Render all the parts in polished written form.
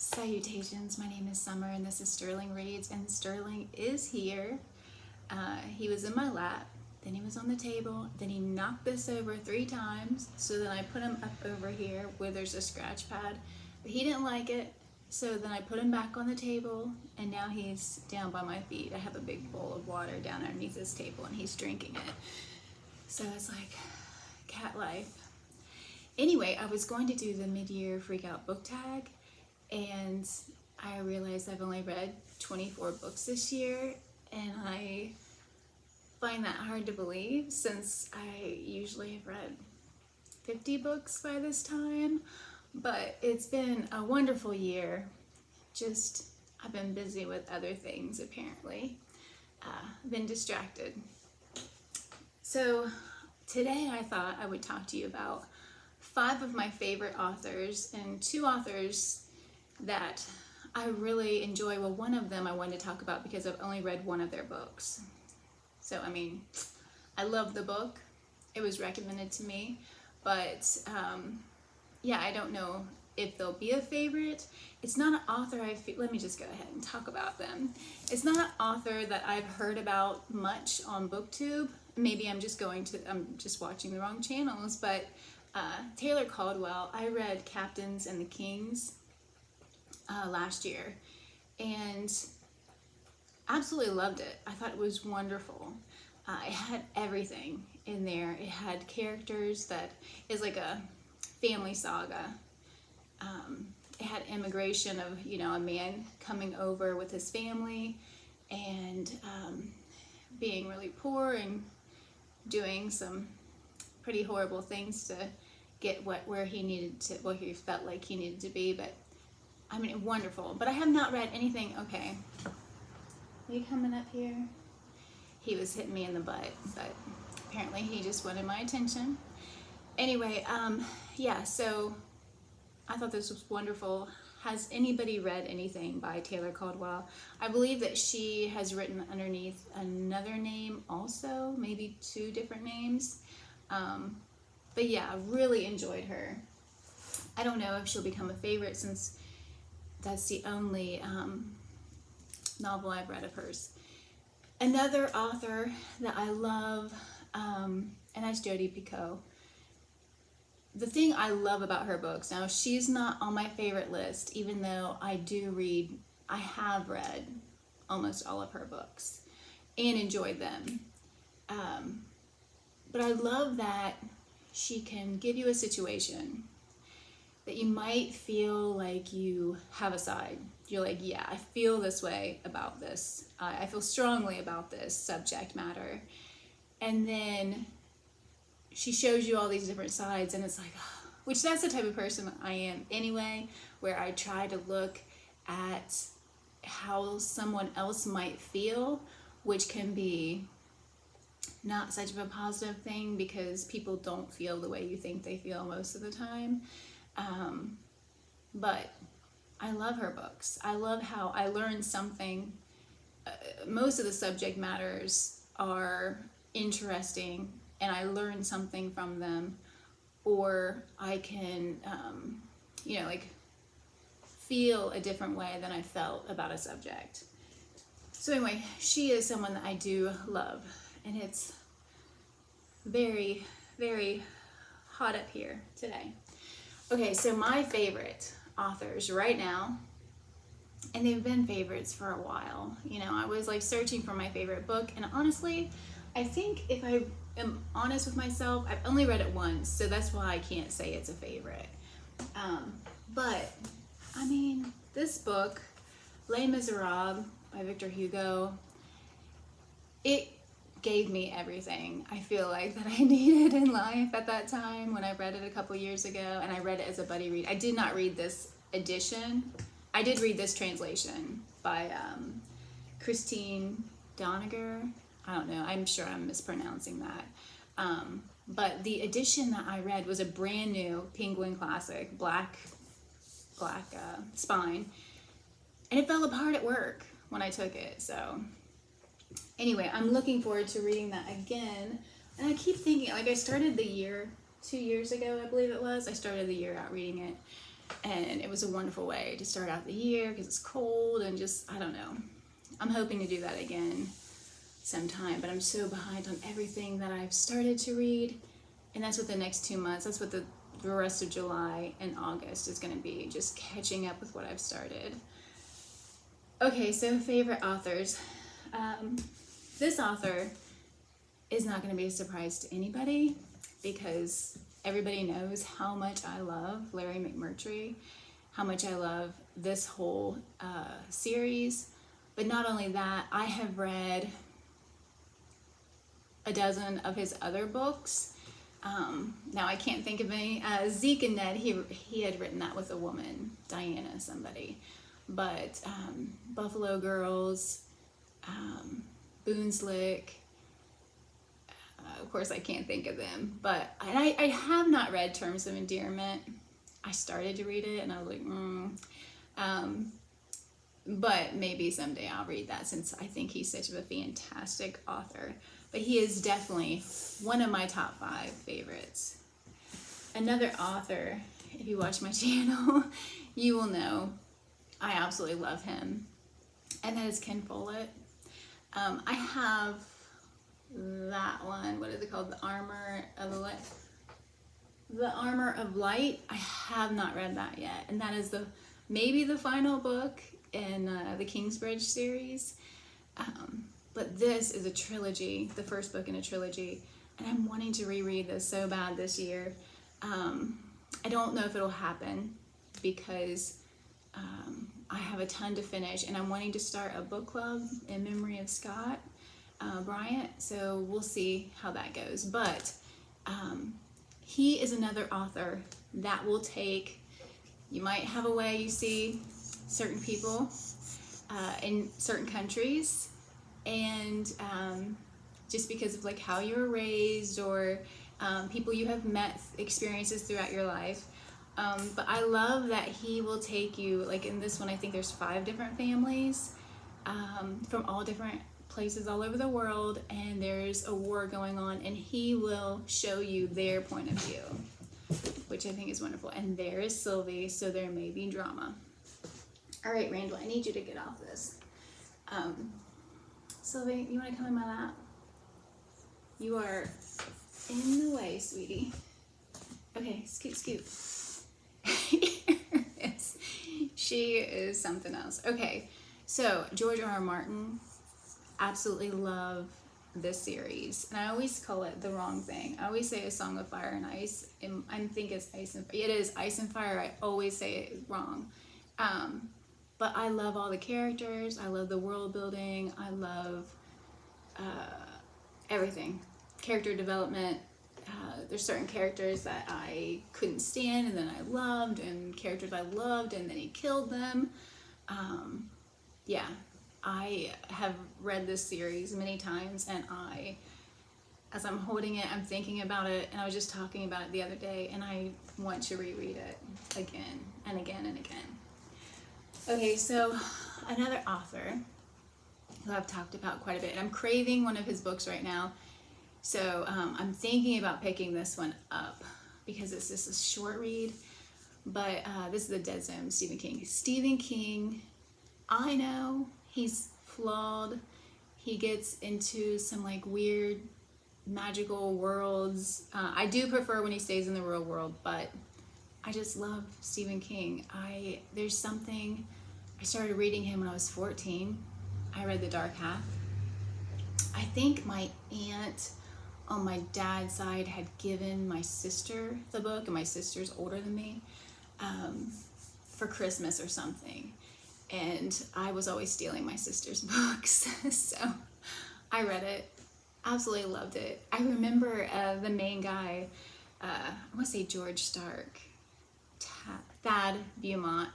Salutations, my name is Summer and this is Sterling Reads, and Sterling is here. He was in my lap, then he was on the table, then he knocked this over 3 times, so then I put him up over here where there's a scratch pad, but he didn't like it, so then I put him back on the table, and now he's down by my feet. I have a big bowl of water down underneath this table and he's drinking it. So it's like cat life. Anyway, I was going to do the mid-year freak out book tag, and I realized I've only read 24 books this year, and I find that hard to believe since I usually have read 50 books by this time. But it's been a wonderful year. Just, I've been busy with other things apparently. Been distracted. So today I thought I would talk to you about 5 of my favorite authors and 2 authors that I really enjoy. Well, one of them I wanted to talk about because I've only read one of their books. So, I mean, I love the book. It was recommended to me, but yeah, I don't know if they'll be a favorite. It's not an author let me just go ahead and talk about them. It's not an author that I've heard about much on BookTube. Maybe I'm just watching the wrong channels, but Taylor Codwell, I read Captains and the Kings last year and absolutely loved it. I thought it was wonderful. It had everything in there. It had characters that is like a family saga. It had immigration of, a man coming over with his family and being really poor and doing some pretty horrible things to get where he felt like he needed to be. But I mean, wonderful. But I have not read anything. Okay, are you coming up here? He was hitting me in the butt, but apparently he just wanted my attention. Anyway, yeah, so I thought this was wonderful. Has anybody read anything by Taylor Codwell? I believe that she has written underneath another name also, maybe 2 different names. But yeah, I really enjoyed her. I don't know if she'll become a favorite since that's the only novel I've read of hers. Another author that I love, and that's Joan Pico. The thing I love about her books, now she's not on my favorite list, even though I have read almost all of her books and enjoyed them. But I love that she can give you a situation that you might feel like you have a side. You're like, yeah, I feel this way about this. I feel strongly about this subject matter. And then she shows you all these different sides, and it's like, which that's the type of person I am anyway, where I try to look at how someone else might feel, which can be not such of a positive thing because people don't feel the way you think they feel most of the time. But I love her books. I love how I learned something. Most of the subject matters are interesting and I learn something from them, or I can, feel a different way than I felt about a subject. So anyway, she is someone that I do love, and it's very, very hot up here today. Okay, so my favorite authors right now, and they've been favorites for a while. I was like searching for my favorite book, and honestly, I think if I am honest with myself, I've only read it once, so that's why I can't say it's a favorite. But I mean, this book, Les Miserables by Victor Hugo, it gave me everything I feel like that I needed in life at that time when I read it a couple years ago, and I read it as a buddy read. I did not read this edition. I did read this translation by Christine Doniger. I don't know, I'm sure I'm mispronouncing that. But the edition that I read was a brand new Penguin Classic, black spine, and it fell apart at work when I took it. So anyway, I'm looking forward to reading that again. And I keep thinking, like, I started the year 2 years ago, I believe it was. I started the year out reading it. And it was a wonderful way to start out the year because it's cold and just, I don't know. I'm hoping to do that again sometime, but I'm so behind on everything that I've started to read. And that's what the next 2 months, that's what the rest of July and August is going to be, just catching up with what I've started. Okay, so favorite authors. This author is not going to be a surprise to anybody because everybody knows how much I love Larry McMurtry, how much I love this whole series. But not only that, I have read a dozen of his other books. Now I can't think of any. Zeke and Ned, he had written that with a woman, Diana somebody. But Buffalo Girls, Boonslick, of course I can't think of them. But I have not read Terms of Endearment. I started to read it and I was like, but maybe someday I'll read that since I think he's such a fantastic author. But he is definitely one of my top 5 favorites. Another author, if you watch my channel, you will know I absolutely love him. And that is Ken Follett. I have that one, what is it called? The Armor of Light. The Armor of Light. I have not read that yet. And that is maybe the final book in the Kingsbridge series. But this is a trilogy, the first book in a trilogy, and I'm wanting to reread this so bad this year. I don't know if it'll happen because I have a ton to finish, and I'm wanting to start a book club in memory of Scott Bryant, so we'll see how that goes. But he is another author that will take, you might have a way you see certain people in certain countries, and just because of like how you were raised or people you have met, experiences throughout your life. But I love that he will take you, like in this one I think there's 5 different families from all different places all over the world, and there's a war going on, and he will show you their point of view, which I think is wonderful. And there is Sylvie, so there may be drama. All right, Randall, I need you to get off this. Sylvie, you want to come in my lap? You are in the way, sweetie. Okay, scoot, scoot. Yes, she is something else. Okay, so George R.R. Martin, absolutely love this series. And I always call it the wrong thing. I always say A Song of Fire and Ice. And I think it's Ice and Fire. It is Ice and Fire. I always say it wrong. But I love all the characters. I love the world building. I love everything. Character development. There's certain characters that I couldn't stand and then I loved, and characters I loved and then he killed them. Yeah, I have read this series many times, and as I'm holding it, I'm thinking about it, and I was just talking about it the other day, and I want to reread it again and again and again. Okay, so another author who I've talked about quite a bit, and I'm craving one of his books right now. So I'm thinking about picking this one up because it's just a short read, but this is The Dead Zone, Stephen King. Stephen King, I know he's flawed. He gets into some like weird magical worlds. I do prefer when he stays in the real world, but I just love Stephen King. There's something, I started reading him when I was 14. I read The Dark Half. I think my aunt on my dad's side had given my sister the book, and my sister's older than me, for Christmas or something. And I was always stealing my sister's books. So I read it, absolutely loved it. I remember the main guy, I want to say George Stark, Thad Beaumont,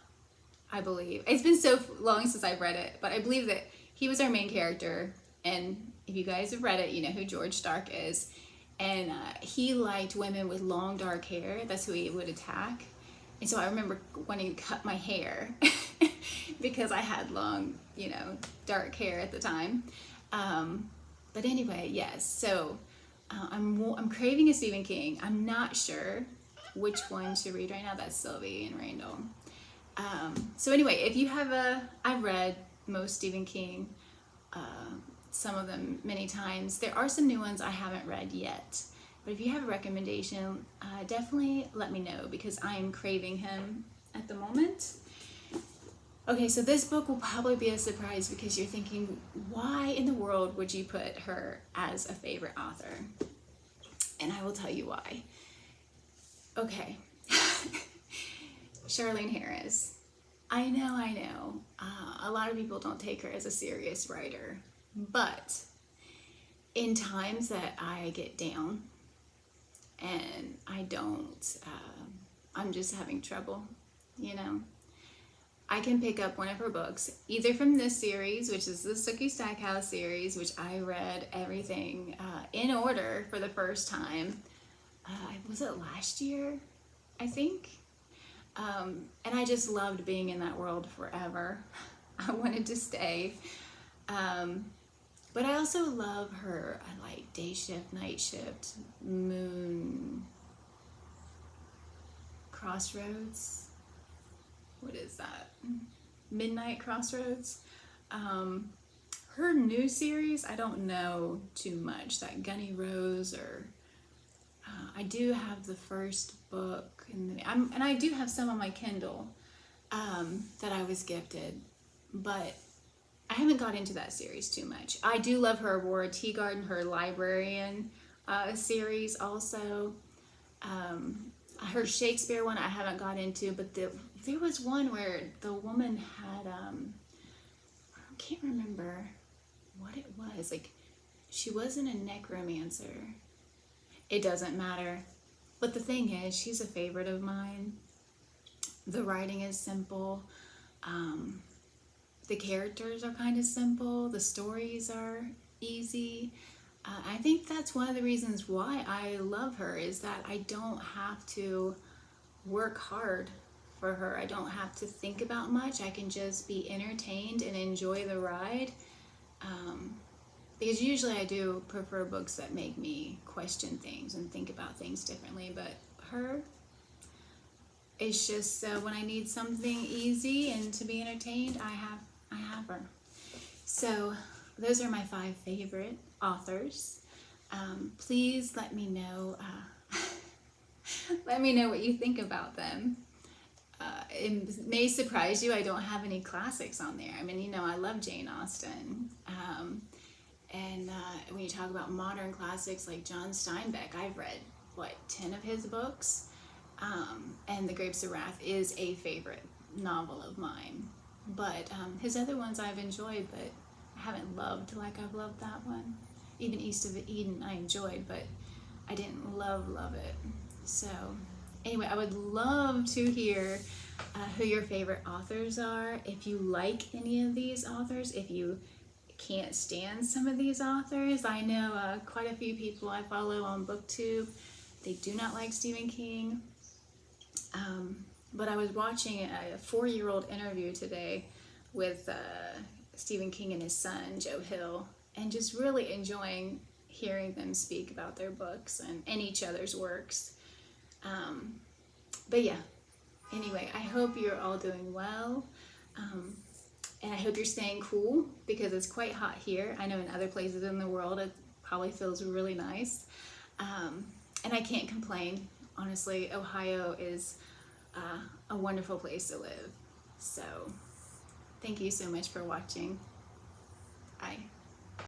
I believe. It's been so long since I've read it, but I believe that he was our main character. And if you guys have read it, you know who George Stark is. And he liked women with long dark hair. That's who he would attack. And so I remember wanting to cut my hair because I had long, dark hair at the time. But anyway, yes. So I'm craving a Stephen King. I'm not sure which one to read right now. That's Sylvie and Randall. So anyway, if you have I've read most Stephen King, some of them many times. There are some new ones I haven't read yet. But if you have a recommendation, definitely let me know, because I am craving him at the moment. Okay, so this book will probably be a surprise, because you're thinking, why in the world would you put her as a favorite author? And I will tell you why. Okay. Charlaine Harris. I know. A lot of people don't take her as a serious writer, but in times that I get down and I don't, I'm just having trouble, I can pick up one of her books, either from this series, which is the Sookie Stackhouse series, which I read everything in order for the first time. Was it last year, I think? And I just loved being in that world forever. I wanted to stay. But I also love her, I like Day Shift, Night Shift, Moon, Crossroads. What is that? Midnight Crossroads. Her new series, I don't know too much. That Gunny Rose, or I do have the first book, and I do have some on my Kindle that I was gifted, but I haven't got into that series too much. I do love her Aurora Teagarden, her Librarian series also. Her Shakespeare one I haven't got into, but there was one where the woman had, I can't remember what it was. Like, she wasn't a necromancer. It doesn't matter. But the thing is, she's a favorite of mine. The writing is simple. The characters are kind of simple. The stories are easy. I think that's one of the reasons why I love her, is that I don't have to work hard for her. I don't have to think about much. I can just be entertained and enjoy the ride. Because usually I do prefer books that make me question things and think about things differently. But her, it's just when I need something easy and to be entertained, I have her. So those are my 5 favorite authors. Please let me know. Let me know what you think about them. It may surprise you, I don't have any classics on there. I mean, I love Jane Austen. And when you talk about modern classics like John Steinbeck, I've read, 10 of his books? And The Grapes of Wrath is a favorite novel of mine. But his other ones I've enjoyed, but I haven't loved like I've loved that one. Even East of Eden I enjoyed, but I didn't love it. So anyway, I would love to hear who your favorite authors are. If you like any of these authors, if you can't stand some of these authors. I know quite a few people I follow on BookTube, they do not like Stephen King. But I was watching a 4-year-old interview today with Stephen King and his son, Joe Hill, and just really enjoying hearing them speak about their books and each other's works. But yeah, anyway, I hope you're all doing well. And I hope you're staying cool, because it's quite hot here. I know in other places in the world it probably feels really nice. And I can't complain. Honestly, Ohio is a wonderful place to live. So thank you so much for watching.